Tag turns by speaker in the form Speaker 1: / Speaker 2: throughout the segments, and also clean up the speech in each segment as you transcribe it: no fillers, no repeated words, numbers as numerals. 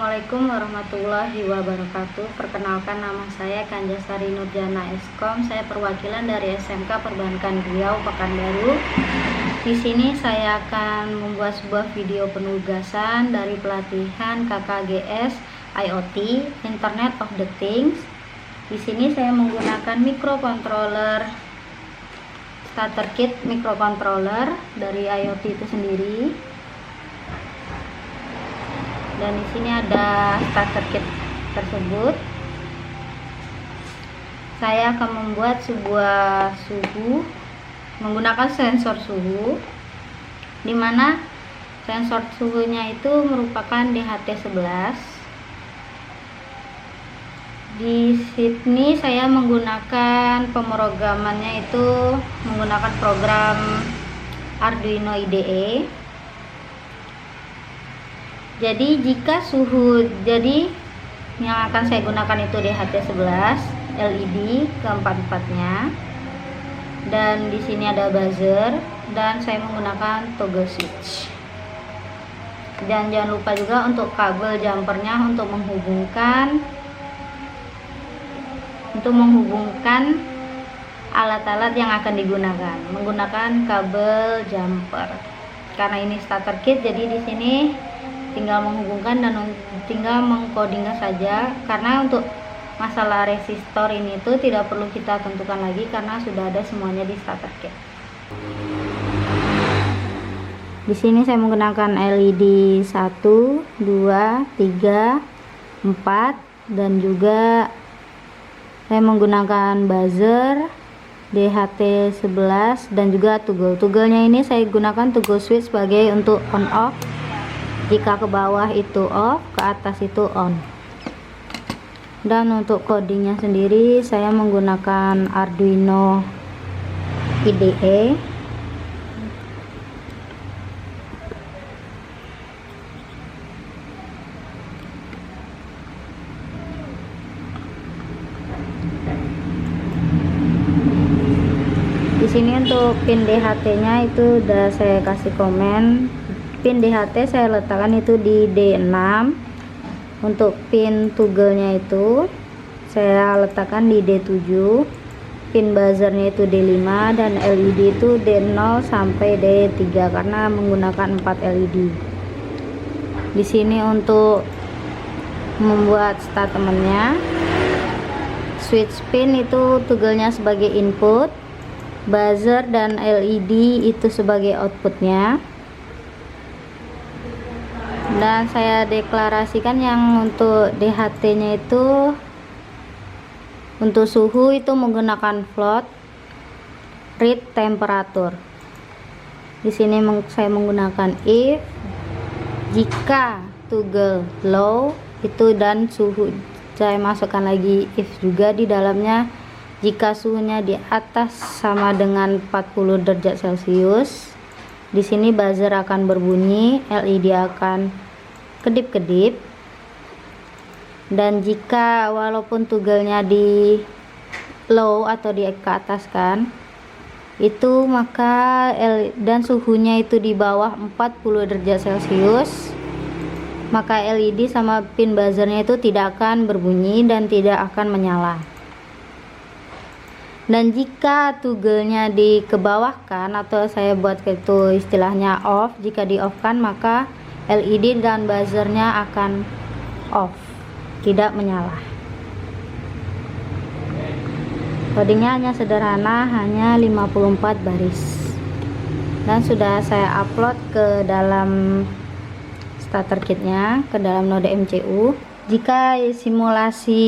Speaker 1: Assalamualaikum warahmatullahi wabarakatuh. Perkenalkan, nama saya Kanjasari Nurjana Eskom. Saya perwakilan dari SMK Perbankan Riau, Pekanbaru. Di sini saya akan membuat sebuah video penugasan dari pelatihan KKGS IoT Internet of the Things. Di sini saya menggunakan microcontroller starter kit microcontroller dari IoT itu sendiri. Dan di sini ada starter kit tersebut. Saya akan membuat sebuah suhu menggunakan sensor suhu, dimana sensor suhunya itu merupakan DHT11. Di sini saya menggunakan pemrogramannya itu menggunakan program Arduino IDE. Jadi jika suhu, yang akan saya gunakan itu DHT11 LED keempat-empatnya, dan di sini ada buzzer, dan saya menggunakan toggle switch. Dan jangan lupa juga untuk kabel jumpernya untuk menghubungkan alat-alat yang akan digunakan menggunakan kabel jumper. Karena ini starter kit, jadi di sini tinggal menghubungkan dan tinggal mengcodingnya saja, karena untuk masalah resistor ini tuh tidak perlu kita tentukan lagi karena sudah ada semuanya di starter kit. Di sini saya menggunakan LED 1, 2, 3, 4, dan juga saya menggunakan buzzer DHT11 dan juga toggle. Toggle-nya ini saya gunakan toggle switch sebagai untuk on off. Jika ke bawah itu off, ke atas itu on. Dan untuk codingnya sendiri saya menggunakan Arduino IDE. Di sini untuk pin DHT-nya itu udah saya kasih komen. Pin DHT saya letakkan itu di D6. Untuk pin toggle-nya itu saya letakkan di D7. Pin buzzernya itu D5 dan LED itu D0 sampai D3 karena menggunakan 4 LED. Di sini untuk membuat statementnya, switch pin itu toggle-nya sebagai input, buzzer dan LED itu sebagai outputnya. Dan saya deklarasikan yang untuk DHT-nya itu untuk suhu itu menggunakan float read temperature. Di sini saya menggunakan if jika toggle low itu, dan suhu saya masukkan lagi if juga di dalamnya jika suhunya di atas sama dengan 40 derajat Celcius. Di sini buzzer akan berbunyi, LED akan kedip-kedip, dan jika walaupun toggle-nya di low atau di ke atas kan itu, maka dan suhunya itu di bawah 40 derajat Celcius, maka LED sama pin buzzernya itu tidak akan berbunyi dan tidak akan menyala. Dan jika toggle-nya dikebawahkan atau saya buat itu istilahnya off, jika di off kan maka LED dan buzzernya akan off, tidak menyala. Codingnya hanya sederhana, hanya 54 baris, dan sudah saya upload ke dalam starter kitnya, ke dalam node MCU. Jika simulasi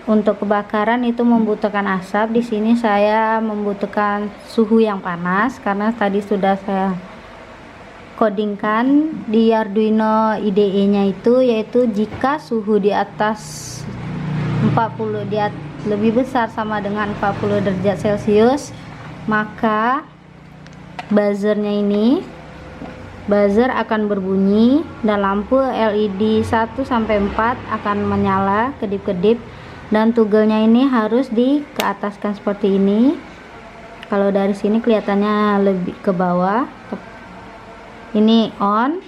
Speaker 1: untuk kebakaran itu membutuhkan asap, di sini saya membutuhkan suhu yang panas karena tadi sudah saya codingkan di Arduino IDE-nya itu, yaitu jika suhu di atas 40 lebih besar sama dengan 40 derajat Celcius, maka buzzer akan berbunyi dan lampu LED 1 sampai 4 akan menyala kedip-kedip, dan toggle-nya ini harus ke ataskan seperti ini. Kalau dari sini kelihatannya lebih ke bawah. Ini on,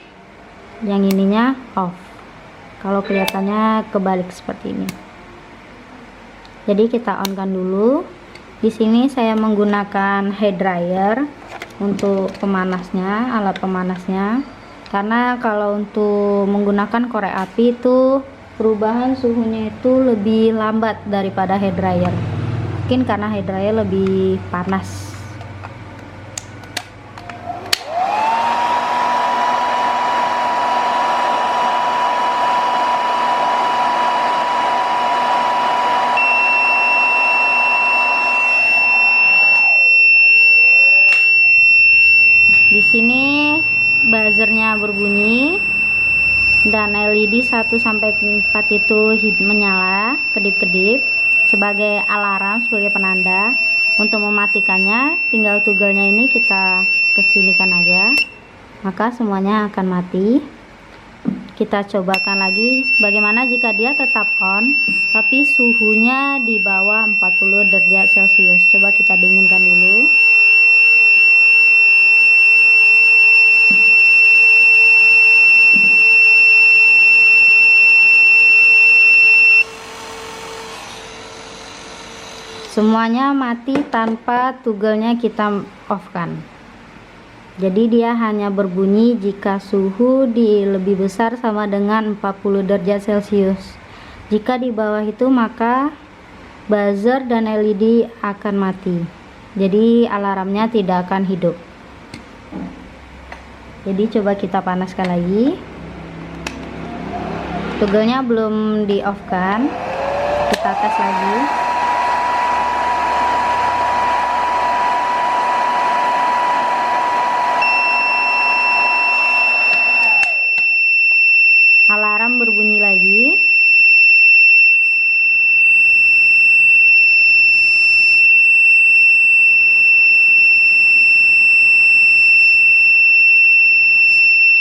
Speaker 1: yang ininya off. kalau kelihatannya kebalik seperti ini. Jadi kita on kan dulu. Di sini saya menggunakan hair dryer untuk pemanasnya, alat pemanasnya. Karena kalau untuk menggunakan korek api itu perubahan suhunya itu lebih lambat daripada hair dryer. Mungkin karena hair dryer lebih panas. Di sini buzzernya berbunyi dan LED 1 sampai 4 itu menyala kedip-kedip sebagai alarm, sebagai penanda. Untuk mematikannya tinggal toggle-nya ini kita kesinikan aja, maka semuanya akan mati. Kita cobakan lagi bagaimana jika dia tetap on tapi suhunya di bawah 40 derajat Celcius. Coba kita dinginkan dulu. Semuanya mati tanpa toggle-nya kita off kan. Jadi dia hanya berbunyi jika suhu di lebih besar sama dengan 40 derajat Celcius. Jika di bawah itu maka buzzer dan LED akan mati. Jadi alarmnya tidak akan hidup. Jadi coba kita panaskan lagi. Toggle-nya belum di off kan. Kita tes lagi. Alarm berbunyi lagi.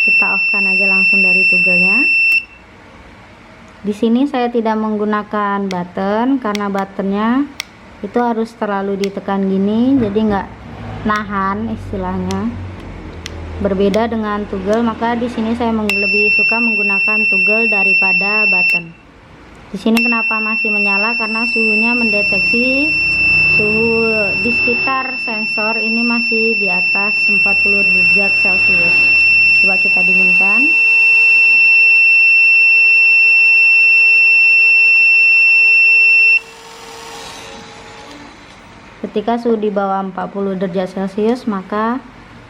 Speaker 1: Kita off-kan aja langsung dari toggle-nya. Di sini saya tidak menggunakan button karena buttonnya itu harus terlalu ditekan gini, jadi nggak nahan istilahnya. Berbeda dengan toggle, maka di sini saya lebih suka menggunakan toggle daripada button. Di sini kenapa masih menyala? Karena suhunya mendeteksi suhu di sekitar sensor ini masih di atas 40 derajat Celcius. Coba kita dinginkan. Ketika suhu di bawah 40 derajat Celcius maka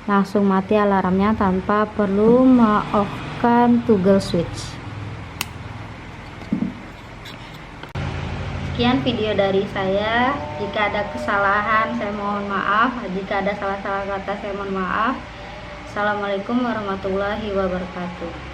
Speaker 1: langsung mati alarmnya tanpa perlu me-off-kan toggle switch. Sekian video dari saya. Jika ada kesalahan saya mohon maaf, jika ada salah-salah kata saya mohon maaf. Assalamualaikum warahmatullahi wabarakatuh.